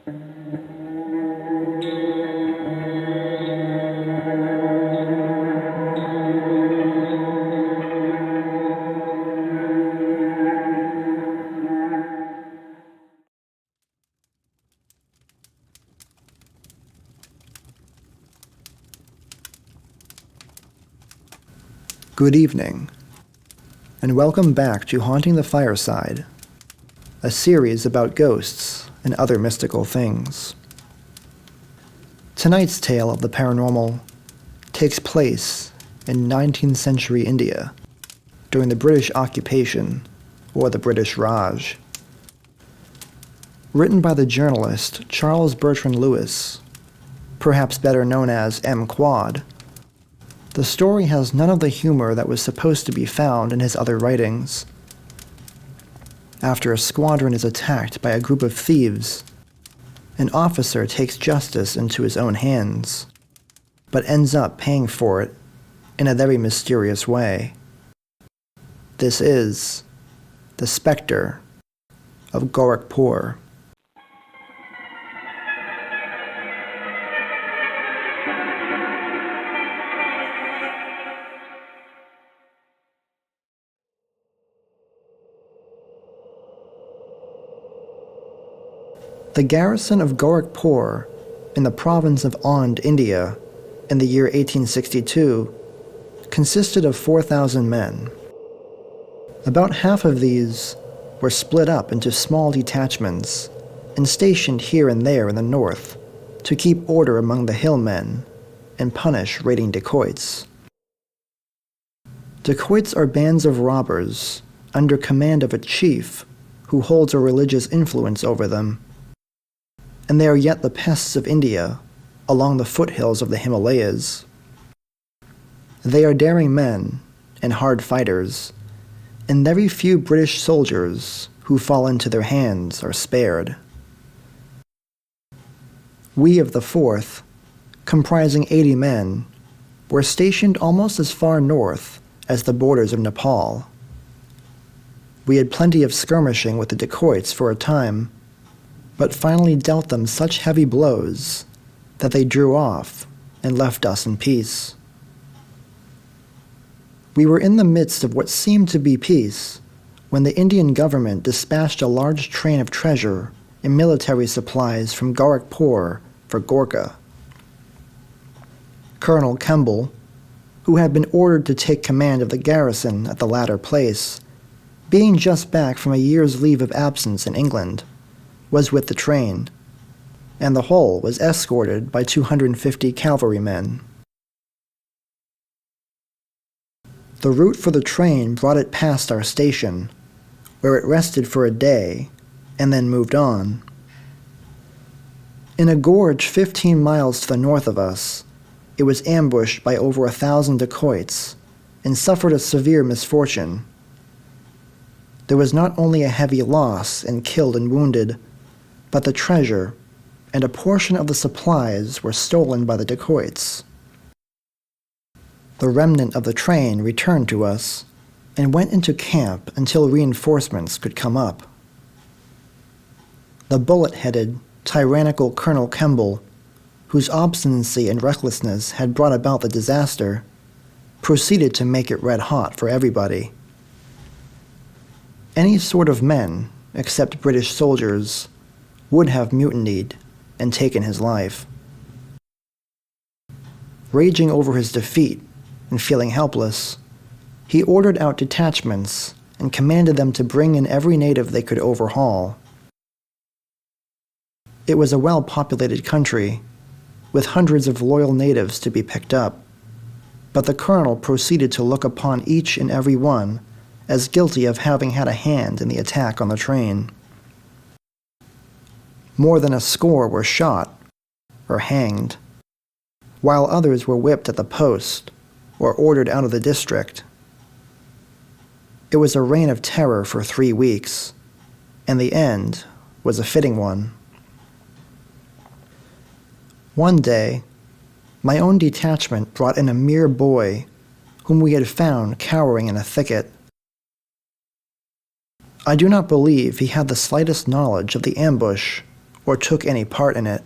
Good evening, and welcome back to Haunting the Fireside, a series about ghosts and other mystical things. Tonight's tale of the paranormal takes place in 19th century India during the British occupation or the British Raj. Written by the journalist Charles Bertrand Lewis, perhaps better known as M. Quad, the story has none of the humor that was supposed to be found in his other writings. After a squadron is attacked by a group of thieves, an officer takes justice into his own hands, but ends up paying for it in a very mysterious way. This is the Specter of Goruckpoor. The garrison of Gorakhpur in the province of Ond, India, in the year 1862, consisted of 4,000 men. About half of these were split up into small detachments and stationed here and there in the north to keep order among the hillmen and punish raiding dacoits. Dacoits are bands of robbers under command of a chief who holds a religious influence over them, and they are yet the pests of India along the foothills of the Himalayas. They are daring men and hard fighters, and very few British soldiers who fall into their hands are spared. We of the 4th, comprising 80 men, were stationed almost as far north as the borders of Nepal. We had plenty of skirmishing with the dacoits for a time, but finally dealt them such heavy blows that they drew off and left us in peace. We were in the midst of what seemed to be peace when the Indian government dispatched a large train of treasure and military supplies from Gorakhpur for Gorkha. Colonel Kemble, who had been ordered to take command of the garrison at the latter place, being just back from a year's leave of absence in England, was with the train, and the whole was escorted by 250 cavalrymen. The route for the train brought it past our station, where it rested for a day and then moved on. In a gorge 15 miles to the north of us, it was ambushed by over 1,000 dacoits and suffered a severe misfortune. There was not only a heavy loss in killed and wounded, but the treasure and a portion of the supplies were stolen by the dacoits. The remnant of the train returned to us and went into camp until reinforcements could come up. The bullet-headed, tyrannical Colonel Kemble, whose obstinacy and recklessness had brought about the disaster, proceeded to make it red hot for everybody. Any sort of men, except British soldiers, would have mutinied and taken his life. Raging over his defeat and feeling helpless, he ordered out detachments and commanded them to bring in every native they could overhaul. It was a well-populated country, with hundreds of loyal natives to be picked up, but the colonel proceeded to look upon each and every one as guilty of having had a hand in the attack on the train. More than a score were shot or hanged, while others were whipped at the post or ordered out of the district. It was a reign of terror for 3 weeks, and the end was a fitting one. One day, my own detachment brought in a mere boy whom we had found cowering in a thicket. I do not believe he had the slightest knowledge of the ambush or took any part in it.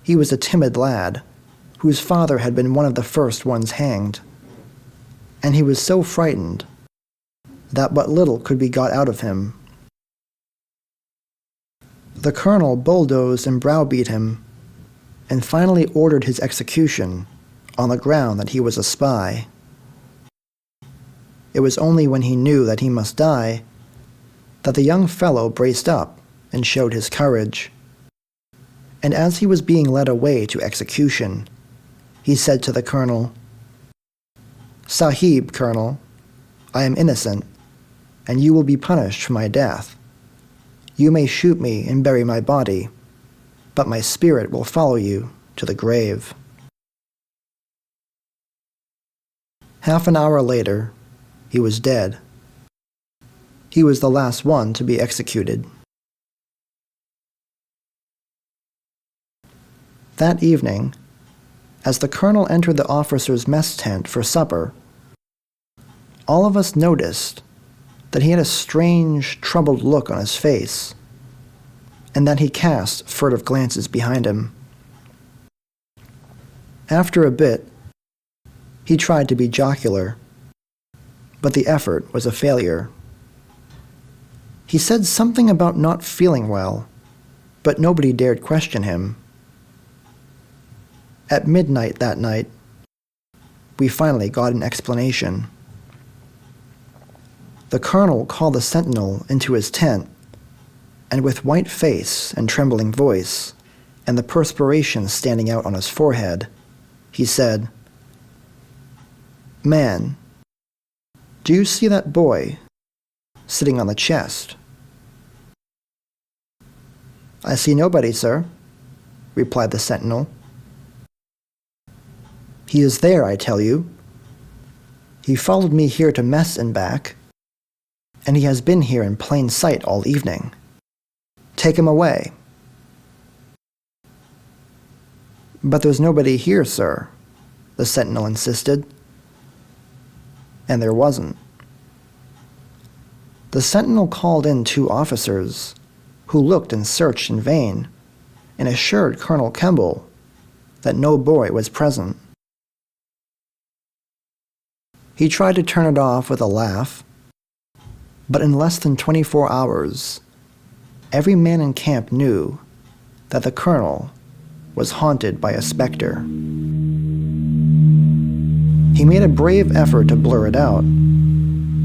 He was a timid lad, whose father had been one of the first ones hanged, and he was so frightened that but little could be got out of him. The colonel bulldozed and browbeat him, and finally ordered his execution on the ground that he was a spy. It was only when he knew that he must die that the young fellow braced up and showed his courage. And as he was being led away to execution, he said to the colonel, "Sahib, Colonel, I am innocent, and you will be punished for my death. You may shoot me and bury my body, but my spirit will follow you to the grave." Half an hour later, he was dead. He was the last one to be executed. That evening, as the colonel entered the officers' mess tent for supper, all of us noticed that he had a strange, troubled look on his face, and that he cast furtive glances behind him. After a bit, he tried to be jocular, but the effort was a failure. He said something about not feeling well, but nobody dared question him. At midnight that night, we finally got an explanation. The colonel called the sentinel into his tent, and with white face and trembling voice, and the perspiration standing out on his forehead, he said, "Man, do you see that boy sitting on the chest?" "I see nobody, sir," replied the sentinel. "He is there, I tell you. He followed me here to mess and back, and he has been here in plain sight all evening. Take him away." "But there's nobody here, sir," the sentinel insisted. And there wasn't. The sentinel called in 2 officers, who looked and searched in vain, and assured Colonel Kemble that no boy was present. He tried to turn it off with a laugh, but in less than 24 hours, every man in camp knew that the colonel was haunted by a specter. He made a brave effort to blur it out,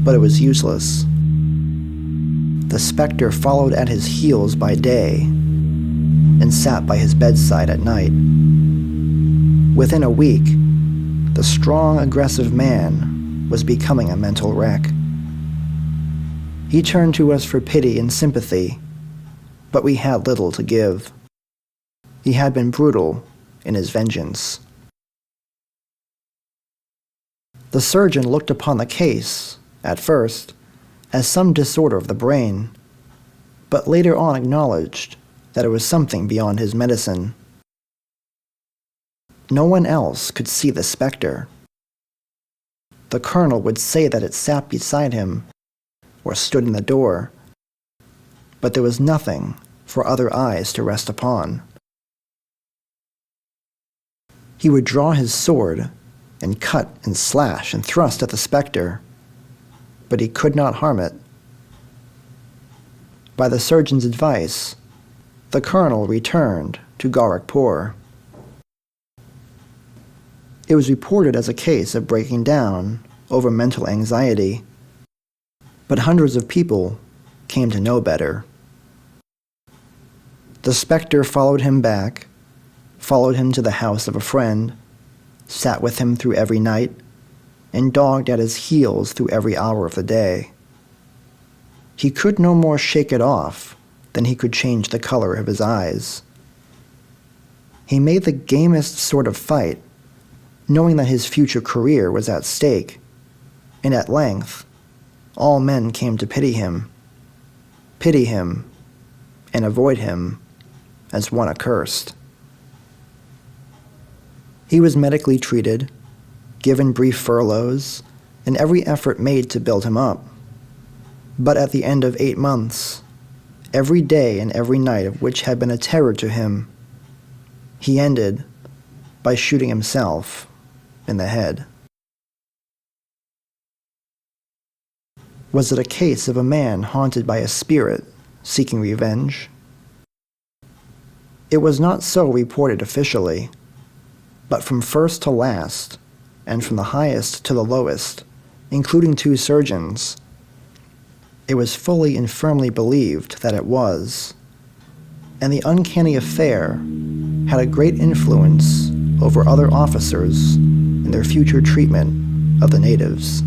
but it was useless. The specter followed at his heels by day and sat by his bedside at night. Within a week, the strong, aggressive man was becoming a mental wreck. He turned to us for pity and sympathy, but we had little to give. He had been brutal in his vengeance. The surgeon looked upon the case, at first, as some disorder of the brain, but later on acknowledged that it was something beyond his medicine. No one else could see the specter. The colonel would say that it sat beside him or stood in the door, but there was nothing for other eyes to rest upon. He would draw his sword and cut and slash and thrust at the specter, but he could not harm it. By the surgeon's advice, the colonel returned to Gorakhpur. It was reported as a case of breaking down over mental anxiety, but hundreds of people came to know better. The specter followed him back, followed him to the house of a friend, sat with him through every night, and dogged at his heels through every hour of the day. He could no more shake it off than he could change the color of his eyes. He made the gamest sort of fight, knowing that his future career was at stake, and at length, all men came to pity him, and avoid him as one accursed. He was medically treated, given brief furloughs, and every effort made to build him up. But at the end of 8 months, every day and every night of which had been a terror to him, he ended by shooting himself in the head. Was it a case of a man haunted by a spirit seeking revenge? It was not so reported officially, but from first to last, and from the highest to the lowest, including 2 surgeons, it was fully and firmly believed that it was, and the uncanny affair had a great influence over other officers in their future treatment of the natives.